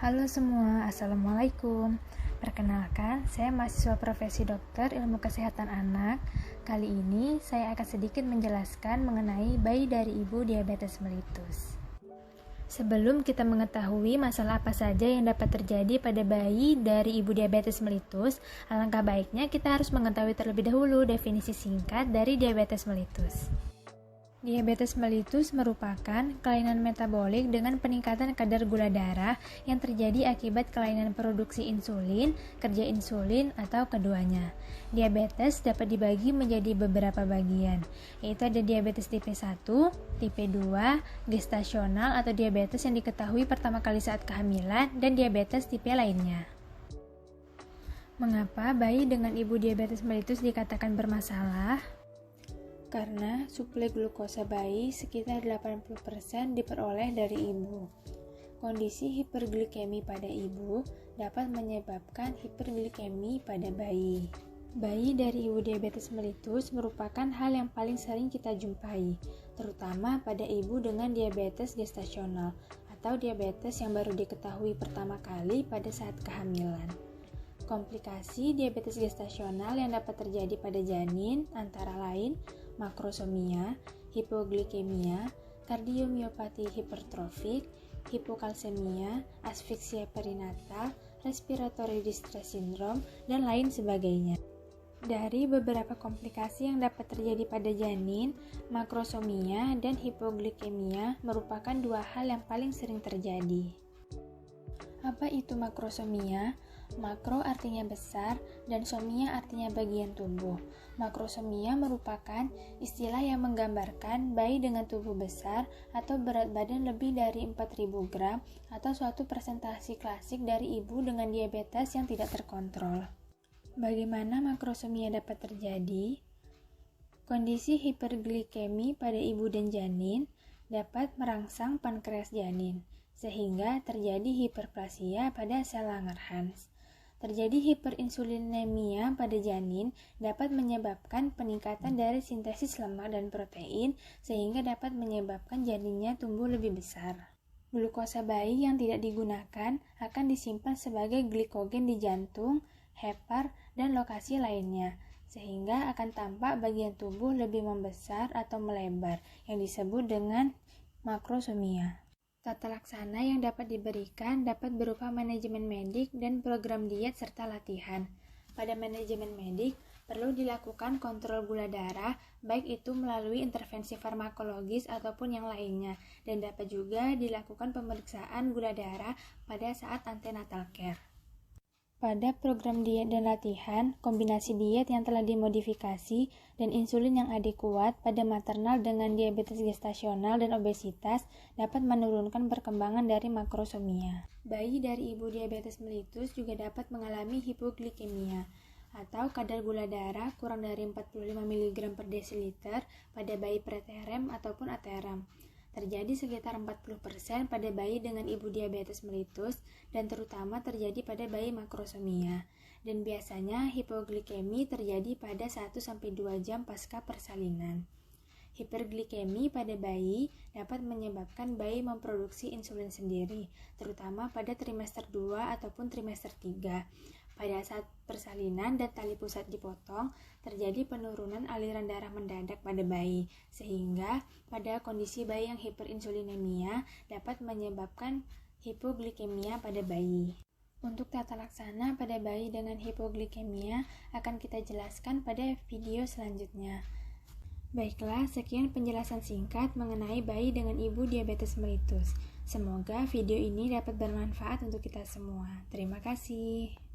Halo semua, Assalamualaikum. Perkenalkan, saya mahasiswa profesi dokter ilmu kesehatan anak. Kali ini saya akan sedikit menjelaskan mengenai bayi dari ibu diabetes mellitus. Sebelum kita mengetahui masalah apa saja yang dapat terjadi pada bayi dari ibu diabetes mellitus, alangkah baiknya kita harus mengetahui terlebih dahulu definisi singkat dari diabetes mellitus. Diabetes mellitus merupakan kelainan metabolik dengan peningkatan kadar gula darah yang terjadi akibat kelainan produksi insulin, kerja insulin, atau keduanya. Diabetes dapat dibagi menjadi beberapa bagian, yaitu ada diabetes tipe 1, tipe 2, gestasional atau diabetes yang diketahui pertama kali saat kehamilan, dan diabetes tipe lainnya. Mengapa bayi dengan ibu diabetes mellitus dikatakan bermasalah? Karena suplai glukosa bayi sekitar 80% diperoleh dari ibu. Kondisi hiperglikemi pada ibu dapat menyebabkan hiperglikemi pada bayi. Bayi dari ibu diabetes mellitus merupakan hal yang paling sering kita jumpai, terutama pada ibu dengan diabetes gestasional atau diabetes yang baru diketahui pertama kali pada saat kehamilan. Komplikasi diabetes gestasional yang dapat terjadi pada janin antara lain makrosomia, hipoglikemia, kardiomiopati hipertrofik, hipokalsemia, asfiksia perinatal, respiratory distress syndrome, dan lain sebagainya. Dari beberapa komplikasi yang dapat terjadi pada janin, makrosomia dan hipoglikemia merupakan dua hal yang paling sering terjadi. Apa itu makrosomia? Makro artinya besar dan somia artinya bagian tubuh. Makrosomia merupakan istilah yang menggambarkan bayi dengan tubuh besar atau berat badan lebih dari 4.000 gram atau suatu presentasi klasik dari ibu dengan diabetes yang tidak terkontrol. Bagaimana makrosomia dapat terjadi? Kondisi hiperglikemi pada ibu dan janin dapat merangsang pankreas janin, sehingga terjadi hiperplasia pada sel Langerhans. Terjadi hiperinsulinemia pada janin dapat menyebabkan peningkatan dari sintesis lemak dan protein sehingga dapat menyebabkan janinnya tumbuh lebih besar. Glukosa bayi yang tidak digunakan akan disimpan sebagai glikogen di jantung, hepar, dan lokasi lainnya, sehingga akan tampak bagian tubuh lebih membesar atau melebar yang disebut dengan makrosomia. Tata laksana yang dapat diberikan dapat berupa manajemen medik dan program diet serta latihan. Pada manajemen medik, perlu dilakukan kontrol gula darah, baik itu melalui intervensi farmakologis ataupun yang lainnya, dan dapat juga dilakukan pemeriksaan gula darah pada saat antenatal care. Pada program diet dan latihan, kombinasi diet yang telah dimodifikasi dan insulin yang adekuat pada maternal dengan diabetes gestasional dan obesitas dapat menurunkan perkembangan dari makrosomia. Bayi dari ibu diabetes mellitus juga dapat mengalami hipoglikemia atau kadar gula darah kurang dari 45 mg per desiliter pada bayi preterm ataupun aterm. Terjadi sekitar 40% pada bayi dengan ibu diabetes mellitus dan terutama terjadi pada bayi makrosomia. Dan biasanya hipoglikemi terjadi pada 1-2 jam pasca persalinan. Hiperglikemi pada bayi dapat menyebabkan bayi memproduksi insulin sendiri, terutama pada trimester 2 ataupun trimester 3. Pada saat persalinan dan tali pusat dipotong, terjadi penurunan aliran darah mendadak pada bayi, sehingga pada kondisi bayi yang hiperinsulinemia dapat menyebabkan hipoglikemia pada bayi. Untuk tata laksana pada bayi dengan hipoglikemia akan kita jelaskan pada video selanjutnya. Baiklah, sekian penjelasan singkat mengenai bayi dengan ibu diabetes mellitus. Semoga video ini dapat bermanfaat untuk kita semua. Terima kasih.